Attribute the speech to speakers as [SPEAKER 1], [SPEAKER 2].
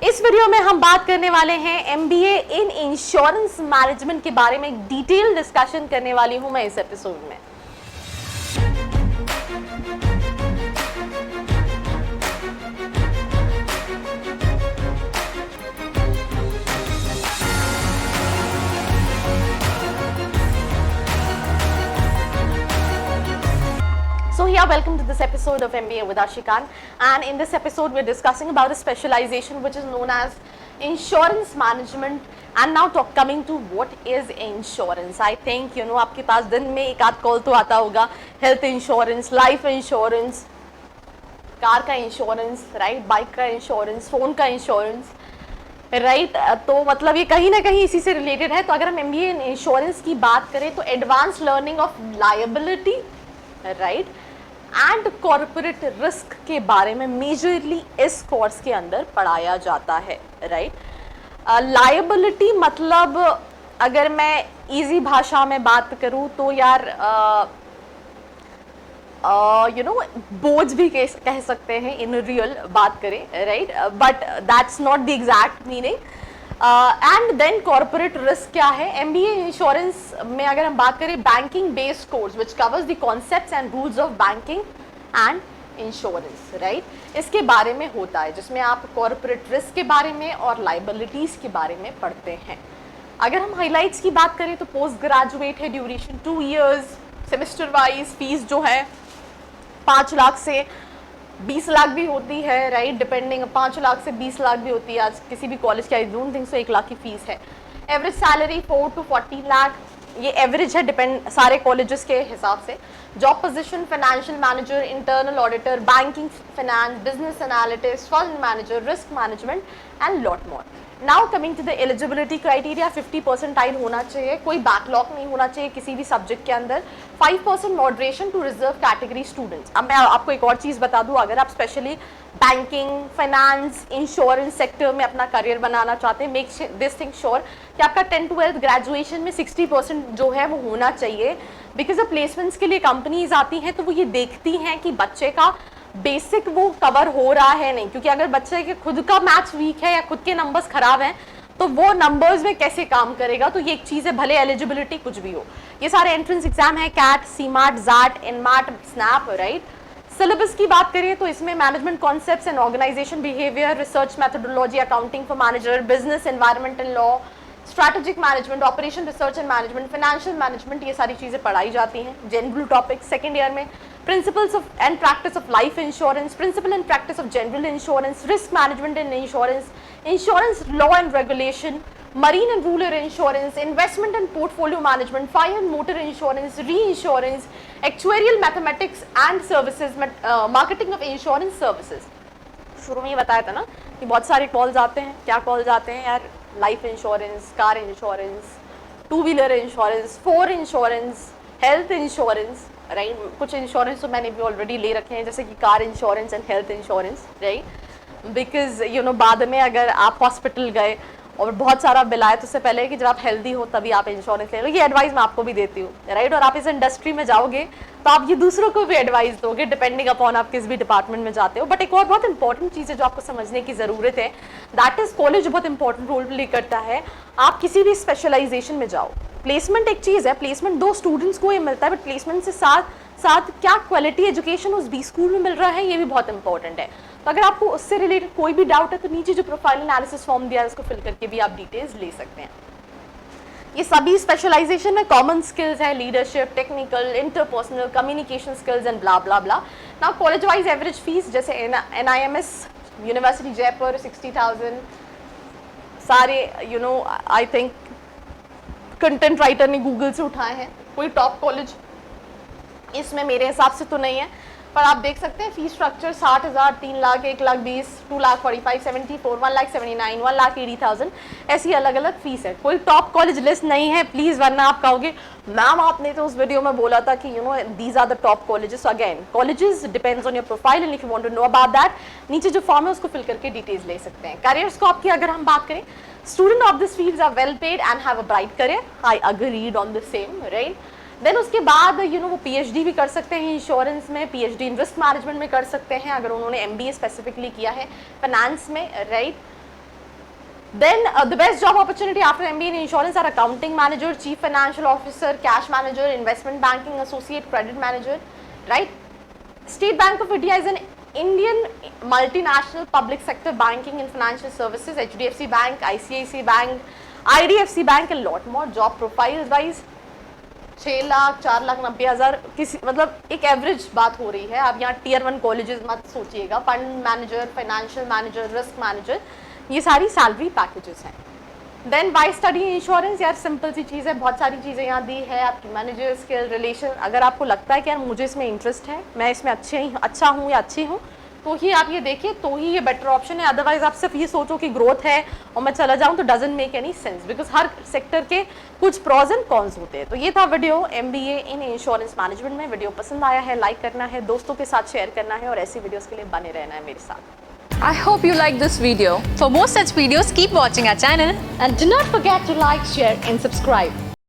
[SPEAKER 1] इस वीडियो में हम बात करने वाले हैं एमबीए इन इंश्योरेंस मैनेजमेंट के बारे में। एक डिटेल डिस्कशन करने वाली हूं मैं इस एपिसोड में। So here, welcome to this episode of MBA with Ashikan, and in this episode we're discussing about a specialization which is known as insurance management. And now coming to what is insurance, I think आपके पास दिन में एक आध call तो आता होगा, health insurance, life insurance, car का insurance, right, bike का इंश्योरेंस, फोन का इंश्योरेंस, राइट तो मतलब ये कहीं ना कहीं इसी से रिलेटेड है। तो अगर हम एमबीए इन इंश्योरेंस की बात करें तो advance learning of liability, right, and corporate risk के बारे में मेजरली इस कोर्स के अंदर पढ़ाया जाता है, राइट। लायबिलिटी मतलब अगर मैं इजी भाषा में बात करूं तो यार बोझ भी कह सकते हैं इन रियल बात करें, right, but that's not the exact meaning. And then corporate risk क्या है? एमबीए इंश्योरेंस में अगर हम बात करें banking based course which covers the concepts and rules of banking and insurance, right, इसके बारे में होता है, जिसमें आप कॉर्पोरेट रिस्क के बारे में और लाइबिलिटीज के बारे में पढ़ते हैं। अगर हम हाइलाइट्स की बात करें तो पोस्ट ग्रेजुएट है, duration 2 years, semester wise fees जो है 5 लाख से 20 लाख भी होती है, राइट, डिपेंडिंग 5 लाख से 20 लाख भी होती है आज किसी भी कॉलेज की। I don't think so 1 lakh की फीस है। एवरेज सैलरी 4 to 14 लाख, ये एवरेज है, डिपेंड सारे कॉलेजेस के हिसाब से। Job position financial manager, internal auditor, banking finance, business analyst, fund manager, risk management and lot more. Now coming to the eligibility criteria, 50 percentile होना चाहिए, कोई बैकलॉग नहीं होना चाहिए किसी भी सब्जेक्ट के अंदर, 5% moderation to reserve category students. अब मैं आपको एक और चीज़ बता दूं, अगर आप specially banking, finance, insurance sector में अपना करियर बनाना चाहते हैं, मेक दिस थिंग श्योर कि आपका 10th-12th ग्रेजुएशन में 60% जो है वो होना चाहिए, बिकॉज अब प्लेसमेंट्स के लिए कंपनीज आती हैं तो वो ये देखती हैं कि बच्चे का बेसिक वो कवर हो रहा है नहीं, क्योंकि अगर बच्चे के खुद का मैथ्स वीक है या खुद के नंबर्स खराब हैं तो वो नंबर्स में कैसे काम करेगा। तो ये एक चीज़ है, भले एलिजिबिलिटी कुछ भी हो। ये सारे एंट्रेंस एग्जाम है, CAT, CMAT, XAT, NMAT, SNAP, right. Syllabus की बात करिए तो इसमें management concepts and organisation behaviour, research methodology, accounting for manager, business environment and law, strategic management, operation research and management, financial management, ये सारी चीज़ें पढ़ाई जाती हैं। जनरल टॉपिक सेकेंड ईयर में principles of and practice of life insurance, principle and practice of general insurance, risk management and insurance, insurance law and regulation, marine and rural insurance, investment and portfolio management, fire and motor insurance, reinsurance, actuarial mathematics and services, marketing of insurance services। शुरू में ही बताया था ना कि बहुत सारे calls आते हैं। क्या कॉल्स आते हैं यार? Life insurance, car insurance, 2 wheeler insurance, 4 insurance, health insurance, right. कुछ इंश्योरेंस तो मैंने भी ऑलरेडी ले रखे हैं, जैसे कि car insurance and health insurance, right, because बाद में अगर आप हॉस्पिटल गए और बहुत सारा बिल आया तो उससे पहले कि जब आप हेल्दी हो तभी आप इंश्योरेंस ले लो। ये एडवाइस मैं आपको भी देती हूँ, राइट। और आप इस इंडस्ट्री में जाओगे तो आप ये दूसरों को भी एडवाइस दोगे, डिपेंडिंग अपॉन आप किस भी डिपार्टमेंट में जाते हो। बट एक और बहुत इंपॉर्टेंट चीज़ है जो आपको समझने की ज़रूरत है, दैट इज़ कॉलेज बहुत इंपॉर्टेंट रोल प्ले करता है। आप किसी भी स्पेशलाइजेशन में जाओ, प्लेसमेंट एक चीज़ है, प्लेसमेंट 2 स्टूडेंट्स को ये मिलता है, बट प्लेसमेंट से साथ क्या क्वालिटी एजुकेशन उस बी स्कूल में मिल रहा है, ये भी बहुत इंपॉर्टेंट है। तो अगर आपको उससे रिलेटेड कोई भी डाउट है तो नीचे जो प्रोफाइल एनालिसिस फॉर्म दिया है उसको फिल करके भी आप डिटेल्स ले सकते हैं। ये सभी स्पेशलाइजेशन में कॉमन स्किल्स है, leadership, technical, interpersonal, communication skills and blah blah blah. Now college wise average fees, जैसे NIMS यूनिवर्सिटी जयपुर 60,000, सारे आई थिंक कंटेंट राइटर ने गूगल से उठाए हैं। कोई टॉप कॉलेज इसमें मेरे हिसाब से तो नहीं है, पर आप देख सकते हैं फीस स्ट्रक्चर 60,000, 3 लाख, 1 लाख 20, 2 लाख 45, 74, 1 लाख 79, 1 लाख 80,000, ऐसी अलग अलग फीस है। कोई टॉप कॉलेज लिस्ट नहीं है प्लीज़, वरना आप कहोगे मैम आपने तो उस वीडियो में बोला था कि these are the top colleges. Again colleges depends on your profile and if you want to know about that नीचे जो फॉर्म है उसको फिल करके डिटेल्स ले सकते हैं। करियर स्कोप की अगर हम बात करें, student of this fields are well paid and have a bright career, I agreed on the same, right. Then उसके बाद वो PhD भी कर सकते हैं इंश्योरेंस में, PhD इन रिस्क मैनेजमेंट में कर सकते हैं अगर उन्होंने MBA स्पेसिफिकली किया है फाइनेंस में, right. Then the best job opportunity after MBA in insurance are accounting manager, chief financial officer, cash manager, investment banking associate, credit manager, right? State Bank of India is an Indian multinational public sector banking and financial services. HDFC Bank, ICICI Bank, IDFC Bank and lot more. Job profiles wise 6 lakh 4 lakh 90,000 किसी मतलब एक average बात हो रही है. आप यहाँ tier 1 colleges मत सोचिएगा. Fund manager, financial manager, risk manager, ये सारी सैलरी पैकेजेस हैं. देन वाई स्टडी इंश्योरेंस, यार सिंपल सी चीज़ है, बहुत सारी चीज़ें यहाँ दी है. आपकी मैनेजर स्किल, रिलेशन, अगर आपको लगता है कि यार मुझे इसमें इंटरेस्ट है, मैं इसमें अच्छा हूँ या अच्छी हूँ, तो ही आप ये देखिए, तो ही ये बेटर ऑप्शन है. अदरवाइज आप सिर्फ ये सोचो कि ग्रोथ है और मैं चला जाऊँ, तो doesn't make any sense, because her sector के कुछ प्रॉज एंड कॉन्स होते हैं. तो ये था video MBA in insurance management में. वीडियो पसंद आया है, लाइक करना है, दोस्तों के साथ शेयर करना है और ऐसी वीडियोज़ के लिए बने रहना है मेरे साथ.
[SPEAKER 2] I hope you like this video. For more such videos, keep watching our channel.
[SPEAKER 1] And do not forget to like, share and subscribe.